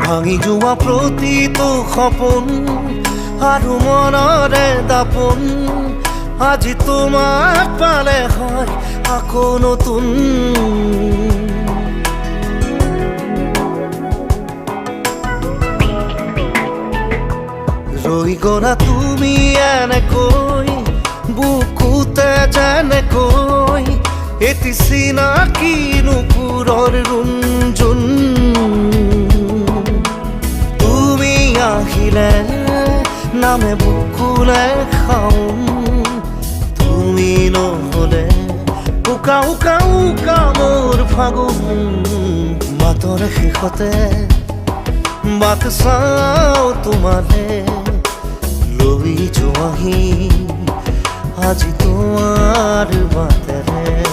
ভাঙি যোৱা প্ৰতিটো সপোন আৰু মনৰে দাপোন আজি তোমাক পালে হয় আকৌ নতুন। ৰৈ গলা তুমি এনেকৈ বুকুতে যেনেকৈ এটি চিনাকি নুপুৰৰ ৰুণজুন। তুমি আহিলে নামে বুকুলে খাওঁ, তুমি নহলে উকা উকা উকা মোৰ ফাগুন। বাটৰ শেষতে বাট চাওঁ তোমালে লৈ যোৱাহি আজি তোমাৰ বাটেৰে।